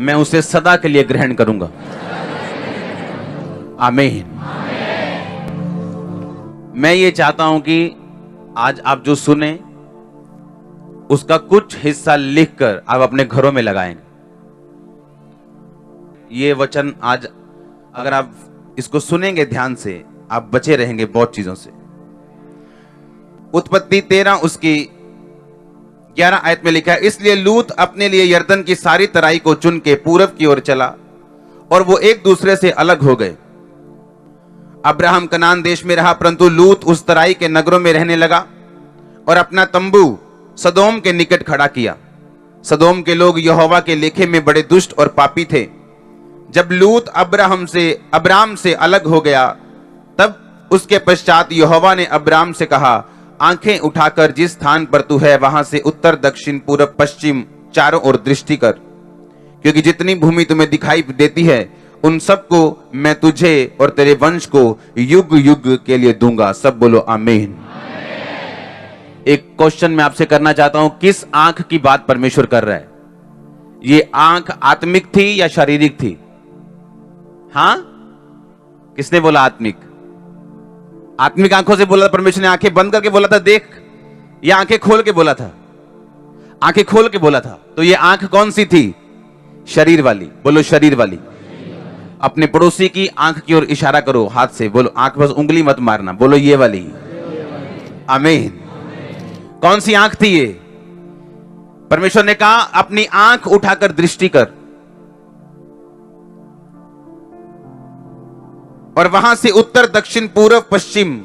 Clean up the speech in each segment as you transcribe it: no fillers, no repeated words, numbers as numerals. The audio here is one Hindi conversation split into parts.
मैं उसे सदा के लिए ग्रहण करूंगा। आमीन। मैं ये चाहता हूं कि आज आप जो सुने उसका कुछ हिस्सा लिखकर आप अपने घरों में लगाएंगे। ये वचन आज अगर आप इसको सुनेंगे ध्यान से, आप बचे रहेंगे बहुत चीजों से। उत्पत्ति 13 उसकी 11 आयत में लिखा है, इसलिए लूत अपने लिए यरदन की सारी तराई को चुन के पूरब की ओर चला और वो एक दूसरे से अलग हो गए। अब्राहम कनान देश में रहा, परंतु लूत उस तराई के नगरों में रहने लगा और अपना तंबू सदोम के निकट खड़ा किया। सदोम के लोग यहोवा के लेखे में बड़े दुष्ट और पापी थे। जब लूत अब्राम से अलग हो गया, तब उसके पश्चात यहोवा ने अब्राम से कहा, आंखें उठाकर जिस स्थान पर तू है वहां से उत्तर दक्षिण पूरब पश्चिम चारों ओर दृष्टि कर, क्योंकि जितनी भूमि तुम्हें दिखाई देती है उन सबको मैं तुझे और तेरे वंश को युग युग के लिए दूंगा। सब बोलो आमीन। एक क्वेश्चन मैं आपसे करना चाहता हूं, किस आंख की बात परमेश्वर कर रहा है? ये आंख आत्मिक थी या शारीरिक थी? हां, किसने बोला आत्मिक? आत्मिक आंखों से बोला था परमेश्वर ने, आंखें बंद करके बोला था देख, या आंखें खोल के बोला था? आंखें खोल के बोला था। तो ये आंख कौन सी थी? शरीर वाली। बोलो शरीर वाली। अपने पड़ोसी की आंख की ओर इशारा करो हाथ से, बोलो आंख, बस उंगली मत मारना, बोलो ये वाली। आमीन। कौन सी आंख थी ये? परमेश्वर ने कहा अपनी आंख उठाकर दृष्टि कर और वहां से उत्तर दक्षिण पूर्व पश्चिम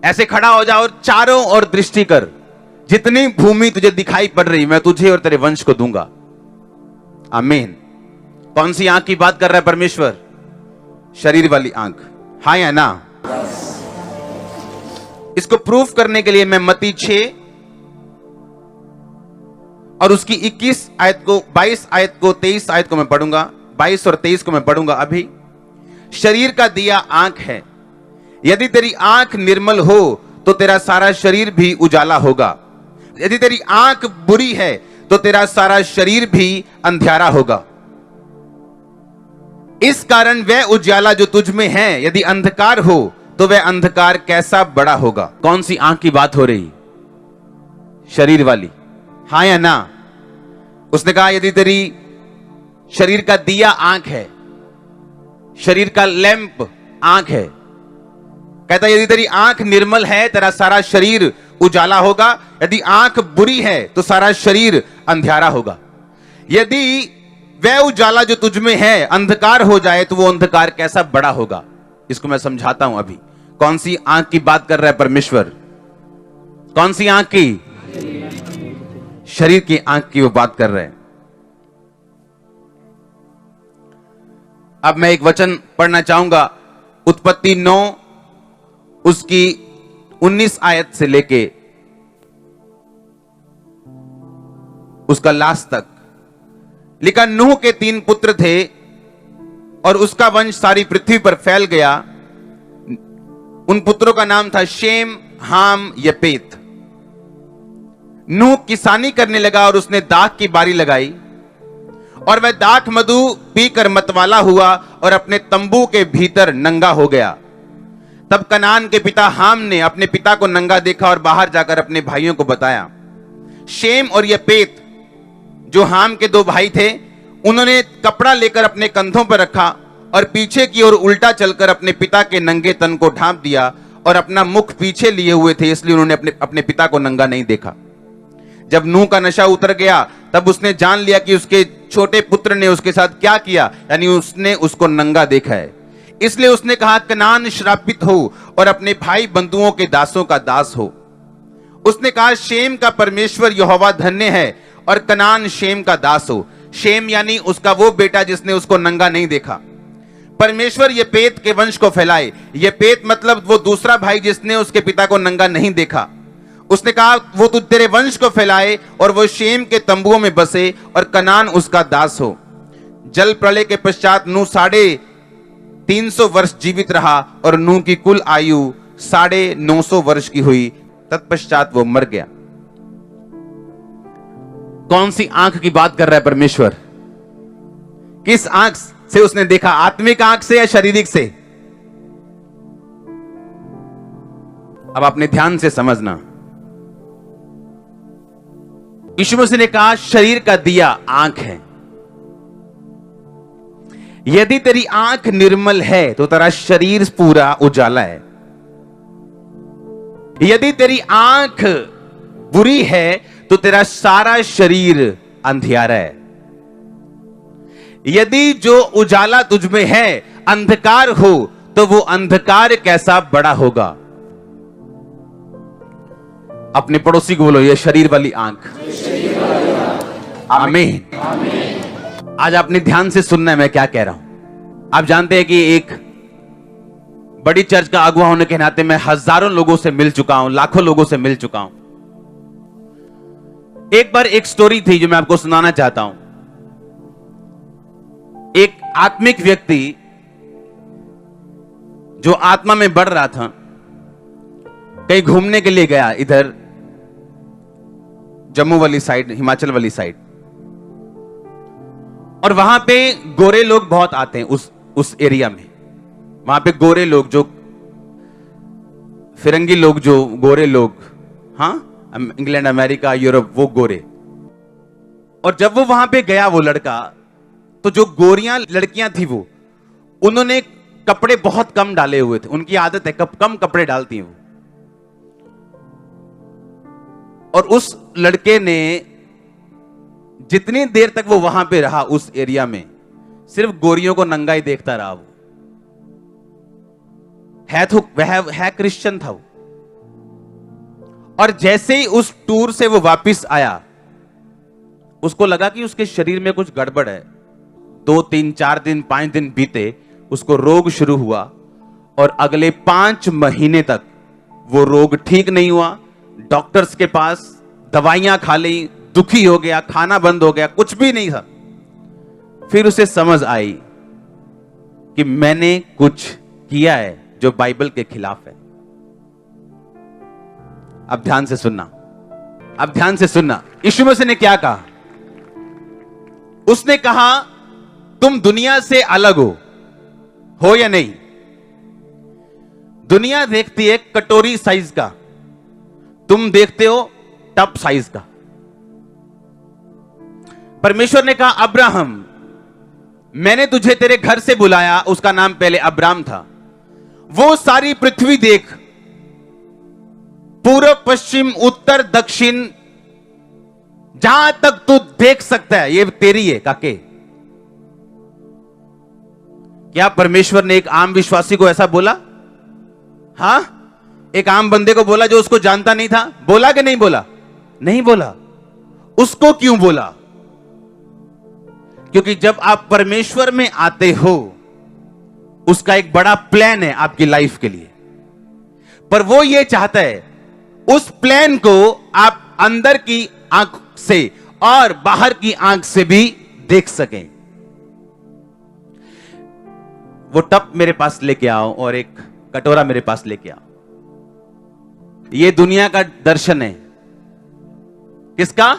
ऐसे खड़ा हो जा और चारों ओर दृष्टि कर। जितनी भूमि तुझे दिखाई पड़ रही मैं तुझे और तेरे वंश को दूंगा। आमीन। कौन सी आंख की बात कर रहा है परमेश्वर? शरीर वाली आंख। हाँ या ना? इसको प्रूफ करने के लिए मैं मत्ती 6 और उसकी 21 आयत को, 22 आयत को, 23 आयत को मैं पढ़ूंगा, 22 और 23 को मैं पढ़ूंगा अभी। शरीर का दिया आंख है, यदि तेरी आंख निर्मल हो तो तेरा सारा शरीर भी उजाला होगा। यदि तेरी आंख बुरी है तो तेरा सारा शरीर भी अंधियारा होगा। इस कारण वह उजाला जो तुझ में है यदि अंधकार हो तो वह अंधकार कैसा बड़ा होगा। कौन सी आंख की बात हो रही? शरीर वाली। हाँ या ना? उसने कहा यदि तेरी शरीर का दिया आंख है, शरीर का लैंप आंख है, कहता यदि तेरी आंख निर्मल है तेरा सारा शरीर उजाला होगा, यदि आंख बुरी है तो सारा शरीर अंधियारा होगा। यदि वह उजाला जो तुझ में है अंधकार हो जाए तो वो अंधकार कैसा बड़ा होगा। इसको मैं समझाता हूं अभी। कौन सी आंख की बात कर रहा है परमेश्वर? कौन सी आंख की? शरीर की आंख की वो बात कर रहे हैं। अब मैं एक वचन पढ़ना चाहूंगा, उत्पत्ति 9 उसकी 19 आयत से लेके उसका लास्ट तक लिखा। नूह के 3 पुत्र थे और उसका वंश सारी पृथ्वी पर फैल गया। उन पुत्रों का नाम था शेम, हाम, यपेत। नूह किसानी करने लगा और उसने दाख की बारी लगाई और वह दाख मधु पीकर मतवाला हुआ और अपने तंबू के भीतर नंगा हो गया। तब कनान के पिता हाम ने अपने पिता को नंगा देखा और बाहर जाकर अपने भाइयों को बताया। शेम और यपेत जो हाम के 2 भाई थे, उन्होंने कपड़ा लेकर अपने कंधों पर रखा और पीछे की ओर उल्टा चलकर अपने पिता के नंगे तन को ढांप दिया और अपना मुख पीछे लिए हुए थे, इसलिए उन्होंने अपने पिता को नंगा नहीं देखा। जब नूह का नशा उतर गया तब उसने जान लिया कि उसके छोटे पुत्र ने उसके साथ क्या किया, यानी उसने उसको नंगा देखा है। इसलिए उसने कहा कनान श्रापित हो और अपने भाई बंधुओं के दासों का दास हो। उसने कहा शेम का परमेश्वर यहोवा धन्य है और कनान शेम का दास हो। शेम यानी उसका वो बेटा जिसने उसको नंगा नहीं देखा। परमेश्वर यपेत के वंश को फैलाए। यपेत मतलब वो दूसरा भाई जिसने उसके पिता को नंगा नहीं देखा। उसने कहा वो तू तेरे वंश को फैलाए और वो शेम के तंबुओं में बसे और कनान उसका दास हो। जल प्रलय के पश्चात नूह 350 वर्ष जीवित रहा और नूह की कुल आयु 950 वर्ष की हुई। तत्पश्चात वो मर गया। कौन सी आंख की बात कर रहा है परमेश्वर? किस आंख से उसने देखा, आत्मिक आंख से या शारीरिक से? अब अपने ध्यान से समझना। यीशु मसीह ने कहा शरीर का दिया आंख है। यदि तेरी आंख निर्मल है तो तेरा शरीर पूरा उजाला है। यदि तेरी आंख बुरी है तो तेरा सारा शरीर अंधियारा है। यदि जो उजाला तुझ में है अंधकार हो तो वो अंधकार कैसा बड़ा होगा। अपने पड़ोसी को बोलो, ये शरीर वाली आंख। आमीन। आज आपने ध्यान से सुनना है मैं क्या कह रहा हूं। आप जानते हैं कि एक बड़ी चर्च का अगुवा होने के नाते मैं हजारों लोगों से मिल चुका हूं, लाखों लोगों से मिल चुका हूं। एक बार एक स्टोरी थी जो मैं आपको सुनाना चाहता हूं। एक आत्मिक व्यक्ति जो आत्मा में बढ़ रहा था, कहीं घूमने के लिए गया, इधर जम्मू वाली साइड, हिमाचल वाली साइड, और वहां पे गोरे लोग बहुत आते हैं उस एरिया में। वहां पे गोरे लोग, जो फिरंगी लोग, जो गोरे लोग, हाँ, इंग्लैंड, अमेरिका, यूरोप, वो गोरे। और जब वो वहां पे गया वो लड़का, तो जो गोरियां लड़कियां थी वो, उन्होंने कपड़े बहुत कम डाले हुए थे। उनकी आदत है कम कपड़े डालती हैं वो। और उस लड़के ने जितनी देर तक वो वहां पे रहा उस एरिया में, सिर्फ गोरियों को नंगा ही देखता रहा। वो है क्रिश्चियन था वो। और जैसे ही उस टूर से वो वापस आया, उसको लगा कि उसके शरीर में कुछ गड़बड़ है। 2, 3, 4 दिन, 5 दिन बीते, उसको रोग शुरू हुआ और अगले 5 महीने तक वो रोग ठीक नहीं हुआ। डॉक्टर्स के पास दवाइयां खा ली, दुखी हो गया, खाना बंद हो गया, कुछ भी नहीं था। फिर उसे समझ आई कि मैंने कुछ किया है जो बाइबल के खिलाफ है। अब ध्यान से सुनना, अब ध्यान से सुनना। यीशु मसीह ने क्या कहा? उसने कहा तुम दुनिया से अलग हो या नहीं? दुनिया देखती है कटोरी साइज का, तुम देखते हो टप साइज का। परमेश्वर ने कहा अब्राहम, मैंने तुझे तेरे घर से बुलाया। उसका नाम पहले अब्राम था। वो सारी पृथ्वी देख, पूर्व, पश्चिम, उत्तर, दक्षिण, जहां तक तू देख सकता है ये तेरी है। काके, क्या परमेश्वर ने एक आम विश्वासी को ऐसा बोला? हां, एक आम बंदे को बोला जो उसको जानता नहीं था? बोला कि नहीं बोला? नहीं बोला। उसको क्यों बोला? क्योंकि जब आप परमेश्वर में आते हो, उसका एक बड़ा प्लान है आपकी लाइफ के लिए। पर वो ये चाहता है उस प्लान को आप अंदर की आंख से और बाहर की आंख से भी देख सकें। वो टप मेरे पास लेके आओ और एक कटोरा मेरे पास लेके आओ। ये दुनिया का दर्शन है। किसका?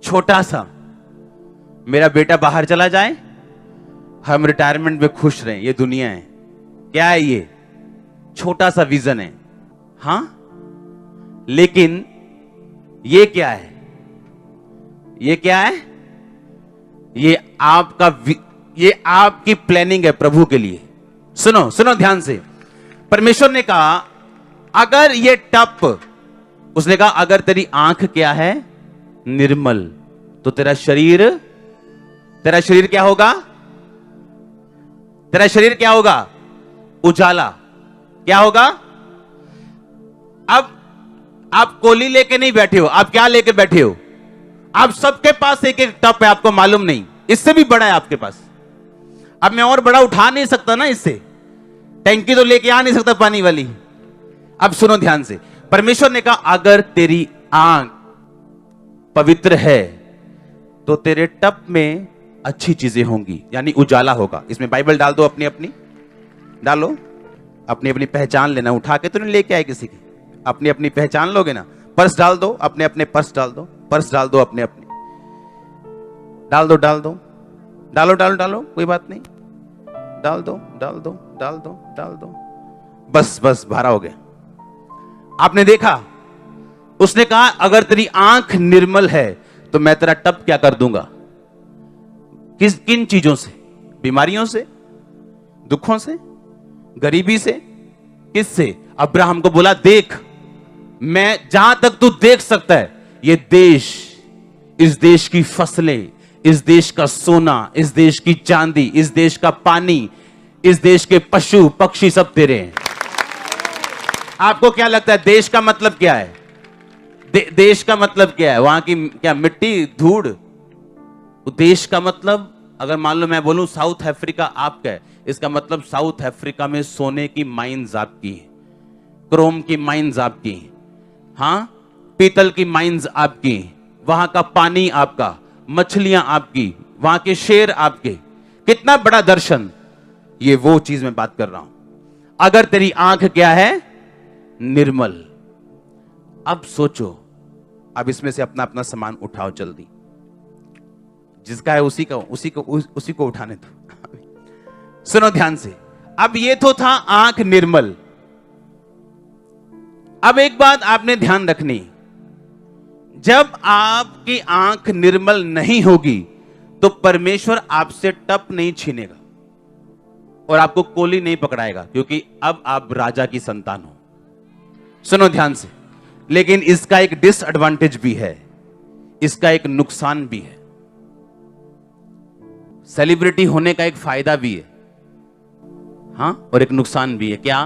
छोटा सा। मेरा बेटा बाहर चला जाए, हम रिटायरमेंट में खुश रहें, ये दुनिया है। क्या है ये? छोटा सा विजन है। हां, लेकिन ये क्या है? ये क्या है? ये आपकी प्लानिंग है प्रभु के लिए। सुनो सुनो ध्यान से। परमेश्वर ने कहा अगर ये टप, उसने कहा अगर तेरी आंख क्या है? निर्मल, तो तेरा शरीर क्या होगा? तेरा शरीर क्या होगा? उजाला। क्या होगा? अब आप कोली लेके नहीं बैठे हो, आप क्या लेके बैठे हो? आप सबके पास एक एक टप है, आपको मालूम नहीं, इससे भी बड़ा है आपके पास। अब मैं और बड़ा उठा नहीं सकता ना, इससे टैंकी तो लेके आ नहीं सकता पानी वाली। अब सुनो ध्यान से। परमेश्वर ने कहा अगर तेरी आंख पवित्र है तो तेरे टप में अच्छी चीजें होंगी, यानी उजाला होगा। इसमें बाइबल डाल दो, अपनी अपनी डालो, अपनी अपनी पहचान लेना। उठा के तो नहीं लेके आए किसी की, अपनी अपनी पहचान लोगे ना। पर्स डाल दो, अपने अपने पर्स डाल दो, पर्स डाल दो, अपने अपने डाल दो, डाल दो। डालो डालो डालो, कोई बात नहीं, डाल दो डाल दो डाल दो डाल दो, बस बस भरा हो गया। आपने देखा, उसने कहा अगर तेरी आंख निर्मल है तो मैं तेरा टब क्या कर दूंगा। किन चीजों से? बीमारियों से, दुखों से, गरीबी से, किससे? अब्राहम को बोला देख, मैं जहां तक तू देख सकता है ये देश, इस देश की फसलें, इस देश का सोना, इस देश की चांदी, इस देश का पानी, इस देश के पशु पक्षी सब तेरे हैं। आपको क्या लगता है देश का मतलब क्या है? देश का मतलब क्या है? वहां की क्या मिट्टी, धूड़? देश का मतलब, अगर मान लो मैं बोलूं साउथ अफ्रीका आपका है, इसका मतलब साउथ अफ्रीका में सोने की माइंस आपकी हैं, क्रोम की माइंस आपकी हैं, हाँ, पीतल की माइंस आपकी, वहां का पानी आपका, मछलियां आपकी, वहां के शेर आपके। कितना बड़ा दर्शन! ये वो चीज मैं बात कर रहा हूं। अगर तेरी आंख क्या है? निर्मल। अब सोचो, अब इसमें से अपना अपना सामान उठाओ जल्दी, जिसका है उसी को उठाने दो। सुनो ध्यान से। अब ये तो था आंख निर्मल। अब एक बात आपने ध्यान रखनी, जब आपकी आंख निर्मल नहीं होगी तो परमेश्वर आपसे टप नहीं छीनेगा और आपको कोली नहीं पकड़ाएगा, क्योंकि अब आप राजा की संतान हो। सुनो ध्यान से। लेकिन इसका एक डिसएडवांटेज भी है, इसका एक नुकसान भी है। सेलिब्रिटी होने का एक फायदा भी है, हाँ, और एक नुकसान भी है। क्या?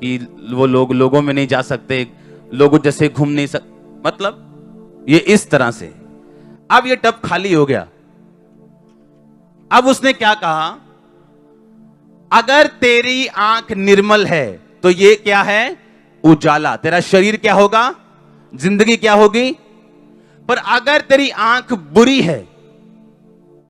कि वो लोगों में नहीं जा सकते, लोगों जैसे घूम नहीं सकते, मतलब ये इस तरह से। अब ये टब खाली हो गया। अब उसने क्या कहा? अगर तेरी आंख निर्मल है तो ये क्या है? उजाला। तेरा शरीर क्या होगा? जिंदगी क्या होगी? पर अगर तेरी आंख बुरी है